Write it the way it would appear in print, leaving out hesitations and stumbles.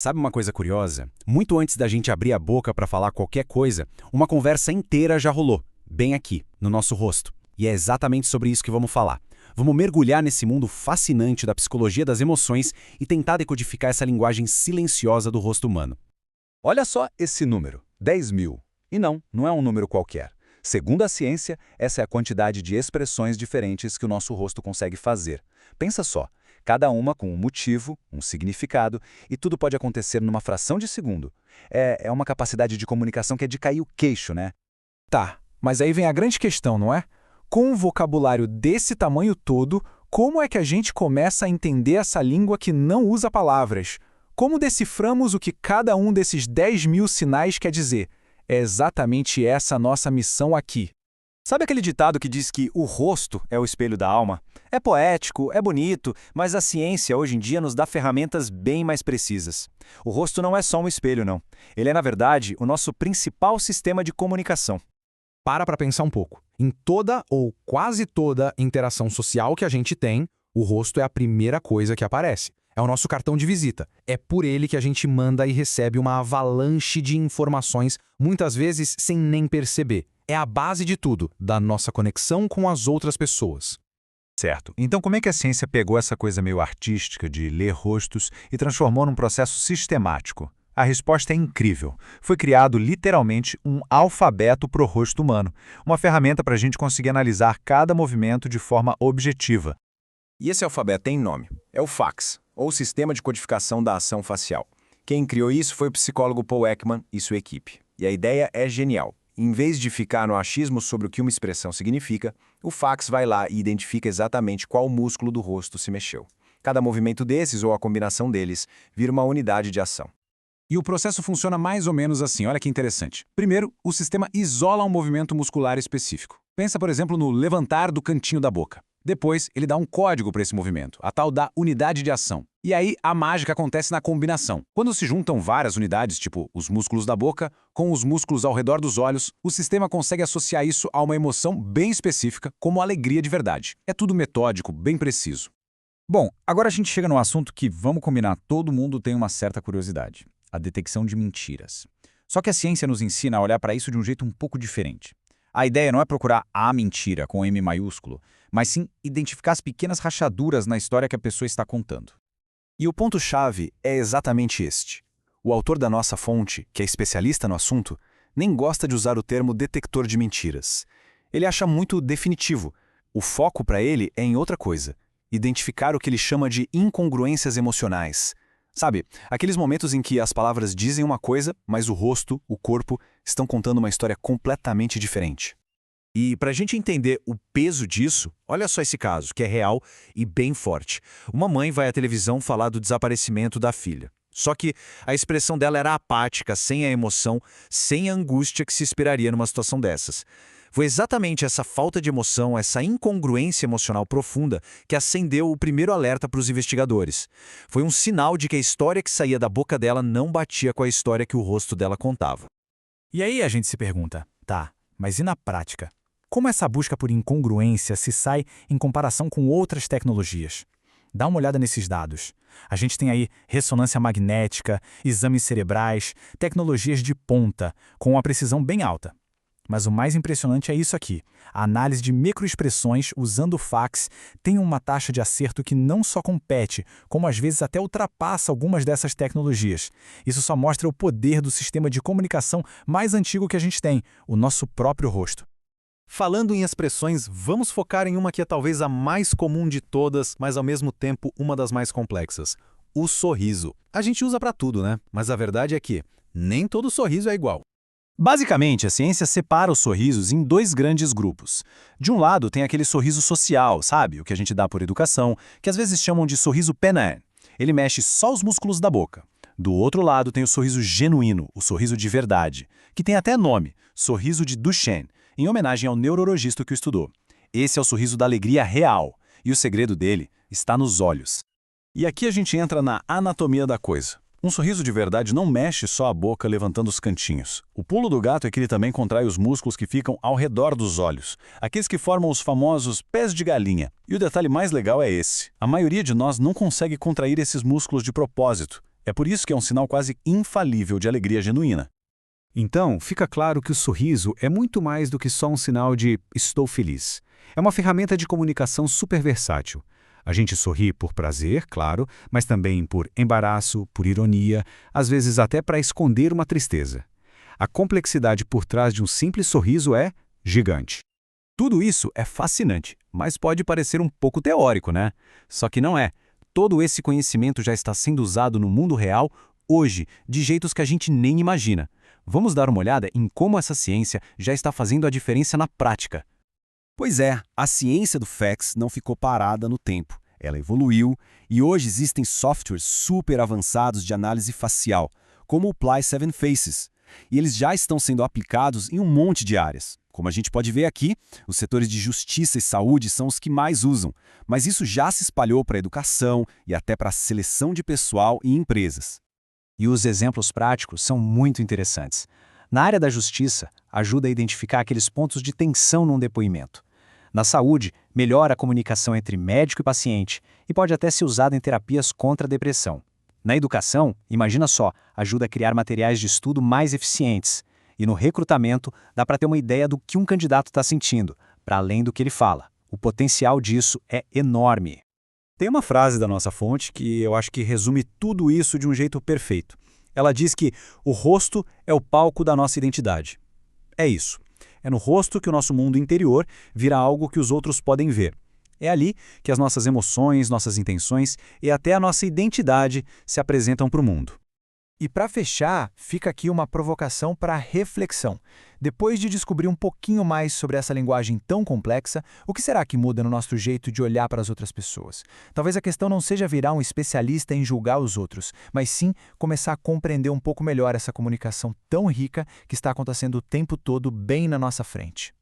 Sabe uma coisa curiosa? Muito antes da gente abrir a boca para falar qualquer coisa, uma conversa inteira já rolou, bem aqui, no nosso rosto. E é exatamente sobre isso que vamos falar. Vamos mergulhar nesse mundo fascinante da psicologia das emoções e tentar decodificar essa linguagem silenciosa do rosto humano. Olha só esse número, 10.000. E não é um número qualquer. Segundo a ciência, essa é a quantidade de expressões diferentes que o nosso rosto consegue fazer. Pensa só, cada uma com um motivo, um significado, e tudo pode acontecer numa fração de segundo. É uma capacidade de comunicação que é de cair o queixo, né? Tá, mas aí vem a grande questão, não é? Com um vocabulário desse tamanho todo, como é que a gente começa a entender essa língua que não usa palavras? Como deciframos o que cada um desses 10.000 sinais quer dizer? É exatamente essa a nossa missão aqui. Sabe aquele ditado que diz que o rosto é o espelho da alma? É poético, é bonito, mas a ciência hoje em dia nos dá ferramentas bem mais precisas. O rosto não é só um espelho, não. Ele é, na verdade, o nosso principal sistema de comunicação. Para pensar um pouco. Em toda ou quase toda interação social que a gente tem, o rosto é a primeira coisa que aparece. É o nosso cartão de visita. É por ele que a gente manda e recebe uma avalanche de informações, muitas vezes sem nem perceber. É a base de tudo, da nossa conexão com as outras pessoas. Certo. Então como é que a ciência pegou essa coisa meio artística de ler rostos e transformou num processo sistemático? A resposta é incrível. Foi criado literalmente um alfabeto pro rosto humano, uma ferramenta para a gente conseguir analisar cada movimento de forma objetiva. E esse alfabeto tem nome. É o FACS, ou Sistema de Codificação da Ação Facial. Quem criou isso foi o psicólogo Paul Ekman e sua equipe. E a ideia é genial. Em vez de ficar no achismo sobre o que uma expressão significa, o FACS vai lá e identifica exatamente qual músculo do rosto se mexeu. Cada movimento desses, ou a combinação deles, vira uma unidade de ação. E o processo funciona mais ou menos assim, olha que interessante. Primeiro, o sistema isola um movimento muscular específico. Pensa, por exemplo, no levantar do cantinho da boca. Depois, ele dá um código para esse movimento, a tal da unidade de ação. E aí, a mágica acontece na combinação. Quando se juntam várias unidades, tipo os músculos da boca, com os músculos ao redor dos olhos, o sistema consegue associar isso a uma emoção bem específica, como alegria de verdade. É tudo metódico, bem preciso. Bom, agora a gente chega no assunto que, vamos combinar, todo mundo tem uma certa curiosidade. A detecção de mentiras. Só que a ciência nos ensina a olhar para isso de um jeito um pouco diferente. A ideia não é procurar a mentira com M maiúsculo, mas sim identificar as pequenas rachaduras na história que a pessoa está contando. E o ponto-chave é exatamente este. O autor da nossa fonte, que é especialista no assunto, nem gosta de usar o termo detector de mentiras. Ele acha muito definitivo. O foco para ele é em outra coisa. Identificar o que ele chama de incongruências emocionais. Sabe, aqueles momentos em que as palavras dizem uma coisa, mas o rosto, o corpo, estão contando uma história completamente diferente. E para a gente entender o peso disso, olha só esse caso, que é real e bem forte. Uma mãe vai à televisão falar do desaparecimento da filha. Só que a expressão dela era apática, sem a emoção, sem a angústia que se esperaria numa situação dessas. Foi exatamente essa falta de emoção, essa incongruência emocional profunda que acendeu o primeiro alerta para os investigadores. Foi um sinal de que a história que saía da boca dela não batia com a história que o rosto dela contava. E aí a gente se pergunta, tá, mas e na prática? Como essa busca por incongruência se sai em comparação com outras tecnologias? Dá uma olhada nesses dados. A gente tem aí ressonância magnética, exames cerebrais, tecnologias de ponta, com uma precisão bem alta. Mas o mais impressionante é isso aqui. A análise de microexpressões usando o fax tem uma taxa de acerto que não só compete, como às vezes até ultrapassa algumas dessas tecnologias. Isso só mostra o poder do sistema de comunicação mais antigo que a gente tem, o nosso próprio rosto. Falando em expressões, vamos focar em uma que é talvez a mais comum de todas, mas ao mesmo tempo uma das mais complexas. O sorriso. A gente usa para tudo, né? Mas a verdade é que nem todo sorriso é igual. Basicamente, a ciência separa os sorrisos em dois grandes grupos. De um lado, tem aquele sorriso social, sabe? O que a gente dá por educação, que às vezes chamam de sorriso pena. Ele mexe só os músculos da boca. Do outro lado, tem o sorriso genuíno, o sorriso de verdade, que tem até nome, sorriso de Duchenne, em homenagem ao neurologista que o estudou. Esse é o sorriso da alegria real, e o segredo dele está nos olhos. E aqui a gente entra na anatomia da coisa. Um sorriso de verdade não mexe só a boca levantando os cantinhos. O pulo do gato é que ele também contrai os músculos que ficam ao redor dos olhos, aqueles que formam os famosos pés de galinha. E o detalhe mais legal é esse. A maioria de nós não consegue contrair esses músculos de propósito. É por isso que é um sinal quase infalível de alegria genuína. Então, fica claro que o sorriso é muito mais do que só um sinal de estou feliz. É uma ferramenta de comunicação super versátil. A gente sorri por prazer, claro, mas também por embaraço, por ironia, às vezes até para esconder uma tristeza. A complexidade por trás de um simples sorriso é gigante. Tudo isso é fascinante, mas pode parecer um pouco teórico, né? Só que não é. Todo esse conhecimento já está sendo usado no mundo real hoje, de jeitos que a gente nem imagina. Vamos dar uma olhada em como essa ciência já está fazendo a diferença na prática. Pois é, a ciência do fax não ficou parada no tempo. Ela evoluiu e hoje existem softwares super avançados de análise facial, como o Ply 7 Faces. E eles já estão sendo aplicados em um monte de áreas. Como a gente pode ver aqui, os setores de justiça e saúde são os que mais usam, mas isso já se espalhou para a educação e até para a seleção de pessoal e empresas. E os exemplos práticos são muito interessantes. Na área da justiça, ajuda a identificar aqueles pontos de tensão num depoimento. Na saúde, melhora a comunicação entre médico e paciente e pode até ser usada em terapias contra a depressão. Na educação, imagina só, ajuda a criar materiais de estudo mais eficientes. E no recrutamento, dá para ter uma ideia do que um candidato está sentindo, para além do que ele fala. O potencial disso é enorme. Tem uma frase da nossa fonte que eu acho que resume tudo isso de um jeito perfeito. Ela diz que o rosto é o palco da nossa identidade. É isso. É no rosto que o nosso mundo interior vira algo que os outros podem ver. É ali que as nossas emoções, nossas intenções e até a nossa identidade se apresentam para o mundo. E para fechar, fica aqui uma provocação para reflexão. Depois de descobrir um pouquinho mais sobre essa linguagem tão complexa, o que será que muda no nosso jeito de olhar para as outras pessoas? Talvez a questão não seja virar um especialista em julgar os outros, mas sim começar a compreender um pouco melhor essa comunicação tão rica que está acontecendo o tempo todo bem na nossa frente.